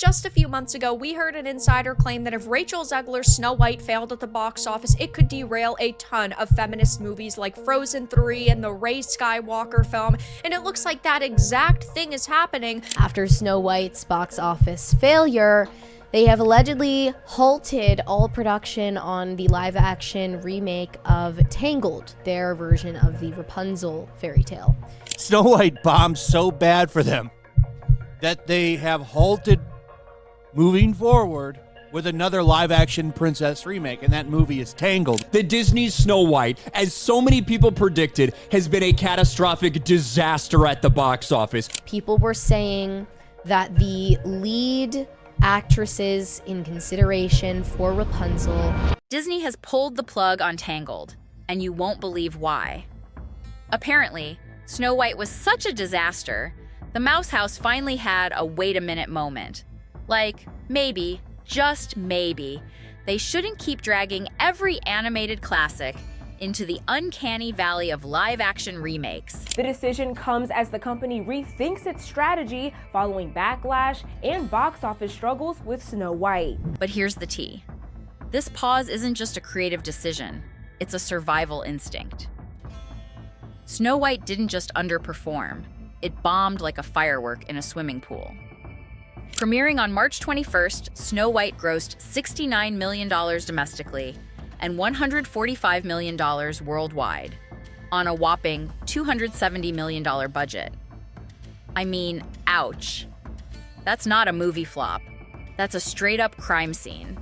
Just a few months ago, we heard an insider claim that if Rachel Zegler's Snow White failed at the box office, it could derail a ton of feminist movies like Frozen 3 and the Rey Skywalker film, and it looks like that exact thing is happening. After Snow White's box office failure, they have allegedly halted all production on the live-action remake of Tangled, their version of the Rapunzel fairy tale. Snow White bombed so bad for them that they have halted moving forward with another live-action princess remake, and that movie is Tangled. The Disney Snow White, as so many people predicted, has been a catastrophic disaster at the box office. People were saying that the lead actresses in consideration for Rapunzel. Disney has pulled the plug on Tangled, and you won't believe why. Apparently, Snow White was such a disaster, the Mouse House finally had a wait-a-minute moment. Like, maybe, just maybe, they shouldn't keep dragging every animated classic into the uncanny valley of live-action remakes. The decision comes as the company rethinks its strategy following backlash and box office struggles with Snow White. But here's the tea. This pause isn't just a creative decision, it's a survival instinct. Snow White didn't just underperform, it bombed like a firework in a swimming pool. Premiering on March 21st, Snow White grossed $69 million domestically and $145 million worldwide, on a whopping $270 million budget. I mean, ouch. That's not a movie flop. That's a straight-up crime scene.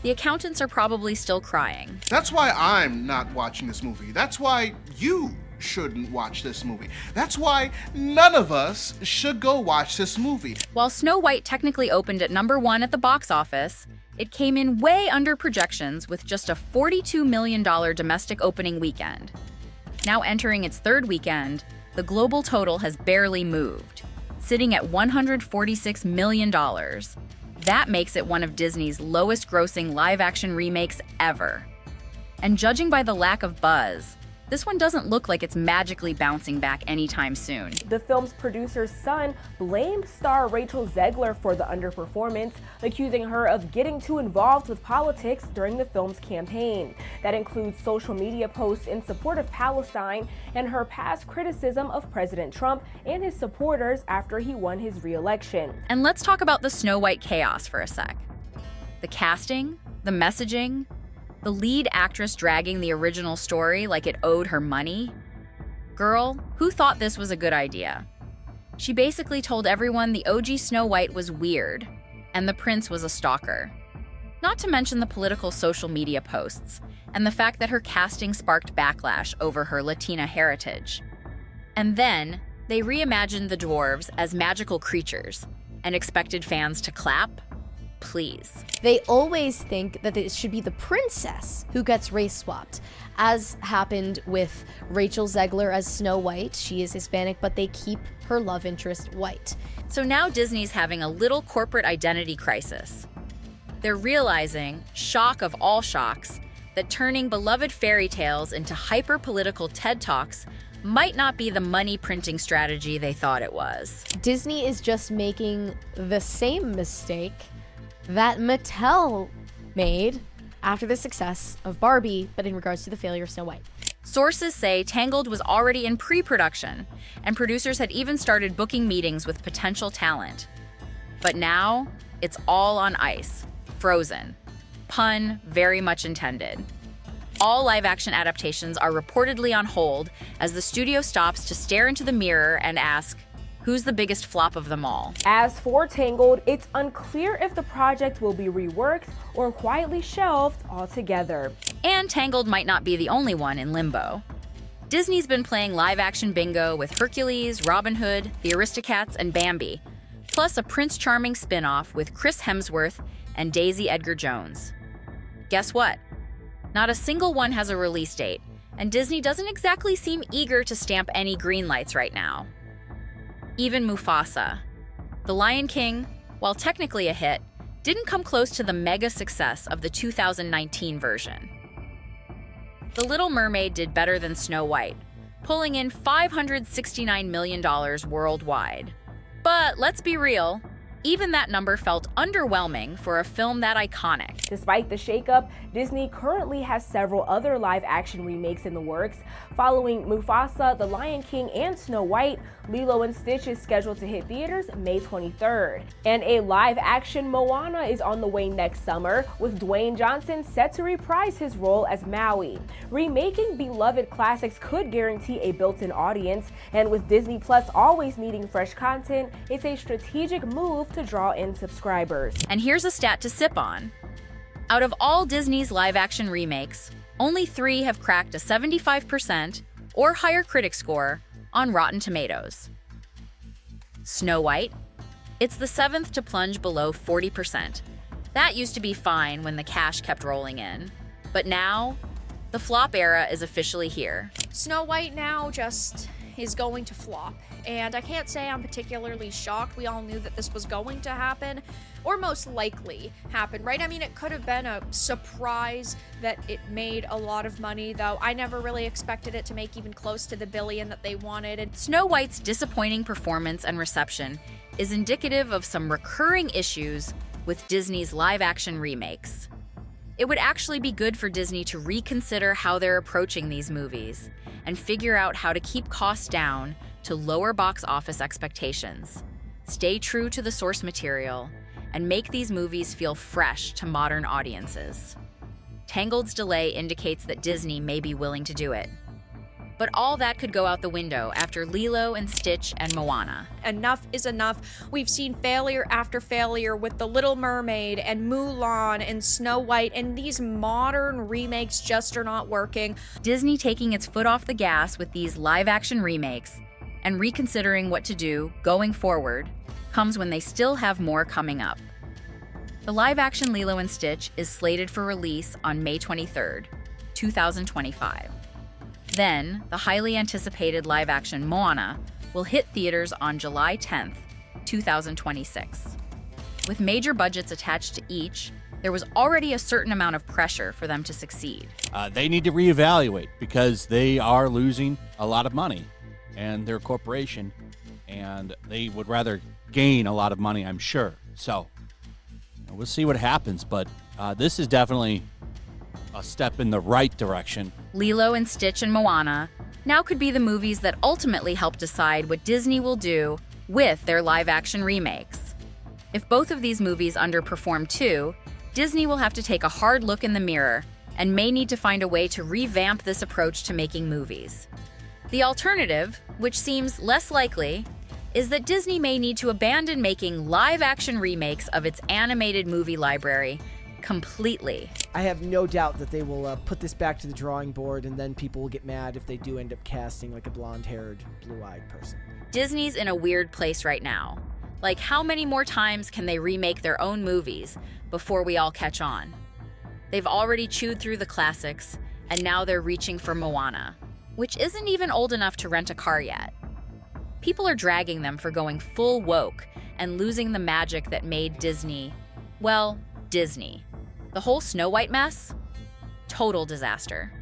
The accountants are probably still crying. That's why I'm not watching this movie. That's why you shouldn't watch this movie. That's why none of us should go watch this movie. While Snow White technically opened at #1 at the box office, it came in way under projections with just a $42 million domestic opening weekend. Now entering its third weekend, the global total has barely moved, sitting at $146 million. That makes it one of Disney's lowest-grossing live-action remakes ever. And judging by the lack of buzz, this one doesn't look like it's magically bouncing back anytime soon. The film's producer's son blamed star Rachel Zegler for the underperformance, accusing her of getting too involved with politics during the film's campaign. That includes social media posts in support of Palestine and her past criticism of President Trump and his supporters after he won his re-election. And let's talk about the Snow White chaos for a sec. The casting, the messaging, the lead actress dragging the original story like it owed her money. Girl, who thought this was a good idea? She basically told everyone the OG Snow White was weird, and the prince was a stalker. Not to mention the political social media posts, and the fact that her casting sparked backlash over her Latina heritage. And then, they reimagined the dwarves as magical creatures, and expected fans to clap? Please. They always think that it should be the princess who gets race swapped, as happened with Rachel Zegler as Snow White. She is Hispanic, but they keep her love interest white. So now Disney's having a little corporate identity crisis. They're realizing, shock of all shocks, that turning beloved fairy tales into hyper-political TED Talks might not be the money-printing strategy they thought it was. Disney is just making the same mistake that Mattel made after the success of Barbie, but in regards to the failure of Snow White. Sources say Tangled was already in pre-production, and producers had even started booking meetings with potential talent. But now, it's all on ice, frozen. Pun very much intended. All live-action adaptations are reportedly on hold as the studio stops to stare into the mirror and ask, who's the biggest flop of them all? As for Tangled, it's unclear if the project will be reworked or quietly shelved altogether. And Tangled might not be the only one in limbo. Disney's been playing live-action bingo with Hercules, Robin Hood, the Aristocats, and Bambi, plus a Prince Charming spin-off with Chris Hemsworth and Daisy Edgar Jones. Guess what? Not a single one has a release date, and Disney doesn't exactly seem eager to stamp any green lights right now. Even Mufasa. The Lion King, while technically a hit, didn't come close to the mega success of the 2019 version. The Little Mermaid did better than Snow White, pulling in $569 million worldwide. But let's be real, Even that number felt underwhelming for a film that iconic. Despite the shakeup, Disney currently has several other live-action remakes in the works. Following Mufasa, The Lion King, and Snow White, Lilo and Stitch is scheduled to hit theaters May 23rd. And a live-action Moana is on the way next summer, with Dwayne Johnson set to reprise his role as Maui. Remaking beloved classics could guarantee a built-in audience, and with Disney Plus always needing fresh content, it's a strategic move to draw in subscribers. And here's a stat to sip on. Out of all Disney's live-action remakes, only 3 have cracked a 75% or higher critic score on Rotten Tomatoes. Snow White, it's the 7th to plunge below 40%. That used to be fine when the cash kept rolling in. But now, the flop era is officially here. Snow White now just is going to flop. And I can't say I'm particularly shocked. We all knew that this was going to happen, or most likely happen, right? I mean, it could have been a surprise that it made a lot of money, though I never really expected it to make even close to the billion that they wanted. And Snow White's disappointing performance and reception is indicative of some recurring issues with Disney's live-action remakes. It would actually be good for Disney to reconsider how they're approaching these movies and figure out how to keep costs down to lower box office expectations, stay true to the source material, and make these movies feel fresh to modern audiences. Tangled's delay indicates that Disney may be willing to do it. But all that could go out the window after Lilo and Stitch and Moana. Enough is enough. We've seen failure after failure with The Little Mermaid and Mulan and Snow White, and these modern remakes just are not working. Disney taking its foot off the gas with these live-action remakes and reconsidering what to do going forward comes when they still have more coming up. The live-action Lilo and Stitch is slated for release on May 23rd, 2025. Then, the highly anticipated live-action Moana will hit theaters on July 10th, 2026. With major budgets attached to each, there was already a certain amount of pressure for them to succeed. They need to reevaluate because they are losing a lot of money, and they're a corporation, and they would rather gain a lot of money, I'm sure. So, we'll see what happens, but this is definitely a step in the right direction. Lilo and Stitch and Moana now could be the movies that ultimately help decide what Disney will do with their live-action remakes. If both of these movies underperform too, Disney will have to take a hard look in the mirror and may need to find a way to revamp this approach to making movies. The alternative, which seems less likely, is that Disney may need to abandon making live-action remakes of its animated movie library completely. I have no doubt that they will put this back to the drawing board, and then people will get mad if they do end up casting like a blonde-haired, blue-eyed person. Disney's in a weird place right now. Like, how many more times can they remake their own movies before we all catch on? They've already chewed through the classics, and now they're reaching for Moana, which isn't even old enough to rent a car yet. People are dragging them for going full woke and losing the magic that made Disney, well, Disney. The whole Snow White mess? Total disaster.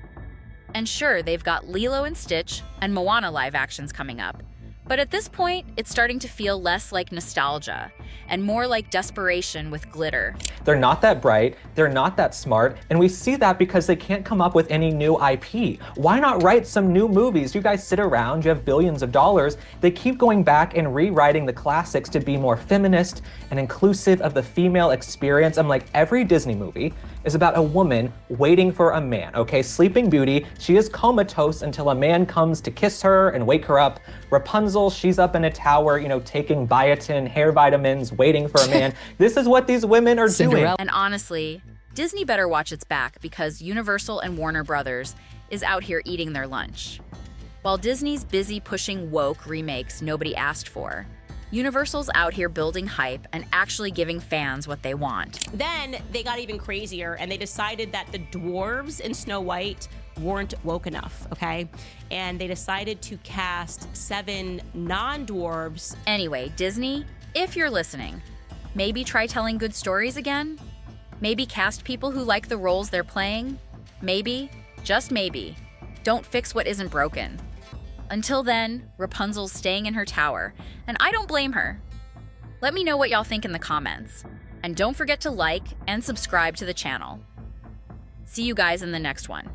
And sure, they've got Lilo and Stitch and Moana live actions coming up, but at this point, it's starting to feel less like nostalgia and more like desperation with glitter. They're not that bright, they're not that smart, and we see that because they can't come up with any new IP. Why not write some new movies? You guys sit around, you have billions of dollars. They keep going back and rewriting the classics to be more feminist and inclusive of the female experience. I'm like, every Disney movie is about a woman waiting for a man, okay? Sleeping Beauty, she is comatose until a man comes to kiss her and wake her up. Rapunzel, she's up in a tower, taking biotin, hair vitamins, waiting for a man. This is what these women are doing. And honestly, Disney better watch its back because Universal and Warner Brothers is out here eating their lunch. While Disney's busy pushing woke remakes nobody asked for, Universal's out here building hype and actually giving fans what they want. Then they got even crazier and they decided that the dwarves in Snow White weren't woke enough, okay? And they decided to cast 7 non-dwarves. Anyway, Disney, if you're listening, maybe try telling good stories again? Maybe cast people who like the roles they're playing? Maybe, just maybe, don't fix what isn't broken. Until then, Rapunzel's staying in her tower, and I don't blame her. Let me know what y'all think in the comments. And don't forget to like and subscribe to the channel. See you guys in the next one.